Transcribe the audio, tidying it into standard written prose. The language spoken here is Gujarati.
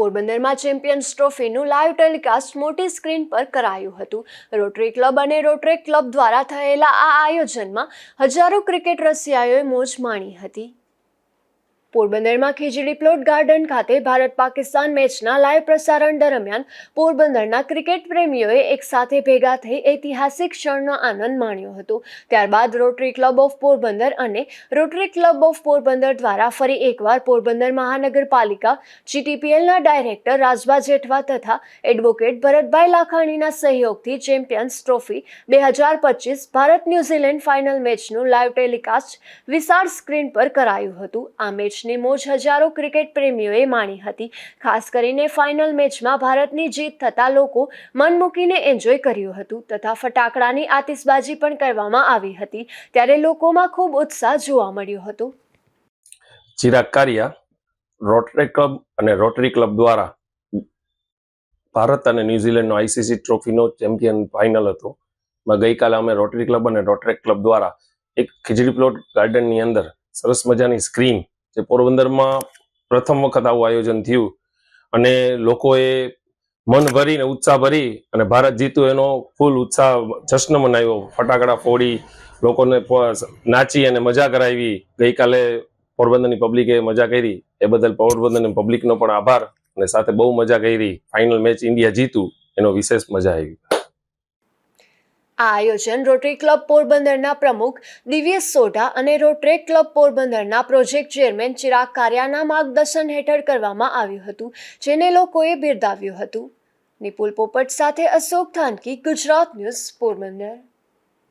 પોરબંદરમાં ચેમ્પિયન્સ ટ્રોફીનું લાઈવ ટેલિકાસ્ટ મોટી સ્ક્રીન પર કરાયું હતું. રોટરી ક્લબ અને રોટરેક ક્લબ દ્વારા થયેલા આ આયોજનમાં હજારો ક્રિકેટ રસિયાઓએ મોજ માણી હતી. પોરબંદરમાં ખીજડી પ્લોટ ગાર્ડન ખાતે ભારત પાકિસ્તાન મેચના લાઈવ પ્રસારણ દરમિયાન પોરબંદરના ક્રિકેટ પ્રેમીઓએ એકસાથે ભેગા થઈ ઐતિહાસિક ક્ષણનો આનંદ માણ્યો હતો. ત્યારબાદ રોટરી ક્લબ ઓફ પોરબંદર અને રોટરી ક્લબ ઓફ પોરબંદર દ્વારા ફરી એકવાર પોરબંદર મહાનગરપાલિકા GTPLના ડાયરેક્ટર રાજભા જેઠવા તથા એડવોકેટ ભરતભાઈ લાખાણીના સહયોગથી Champions Trophy 2025 Bharat New Zealand final મેચનું લાઈવ ટેલિકાસ્ટ વિશાળ સ્ક્રીન પર કરાયું હતું. આ મેચ ની મોજ હજારો ક્રિકેટ પ્રેમીઓએ માણી હતી. ખાસ કરીને ફાઇનલ મેચમાં ભારતની જીત થતા લોકો મન મૂકીને એન્જોય કર્યું હતું તથા ફટાકડાની આતિશબાજી પણ કરવામાં આવી હતી. ત્યારે લોકોમાં ખૂબ ઉત્સાહ જોવા મળ્યો હતો. ચિરાગ કારિયા, રોટરી ક્લબ અને રોટરી ક્લબ દ્વારા ભારત અને ન્યુઝીલેન્ડનો ICC ટ્રોફીનો ચેમ્પિયન ફાઇનલ હતો. ગઈકાલે અમે રોટરી ક્લબ અને રોટરેક ક્લબ દ્વારા એક ખીજડી પ્લોટ ગાર્ડનની અંદર સરસ મજાની સ્ક્રીન, જે પોરબંદરમાં પ્રથમ વખત આવું આયોજન થયું અને લોકોએ મન ભરીને ઉત્સાહ ભરી અને ભારત જીત્યું એનો ફૂલ ઉત્સાહ જશ્ન મનાવ્યો. ફટાકડા ફોડી લોકોને નાચી અને મજા કરાવી. ગઈકાલે પોરબંદરની પબ્લિકે મજા કરી, એ બદલ પોરબંદરની પબ્લિકનો પણ આભાર અને સાથે બહુ મજા કરી. ફાઇનલ મેચ ઇન્ડિયા જીતું એનો વિશેષ મજા આવી. આ આયોજન રોટરી ક્લબ પોરબંદરના પ્રમુખ દિવ્યેશ સોઢા અને રોટરેક ક્લબ પોરબંદરના પ્રોજેક્ટ ચેરમેન ચિરાગ કારિયાના માર્ગદર્શન હેઠળ કરવામાં આવ્યું હતું, જેને લોકોએ બિરદાવ્યું હતું. નિપુલ પોપટ સાથે અશોક થાનકી, ગુજરાત ન્યૂઝ, પોરબંદર.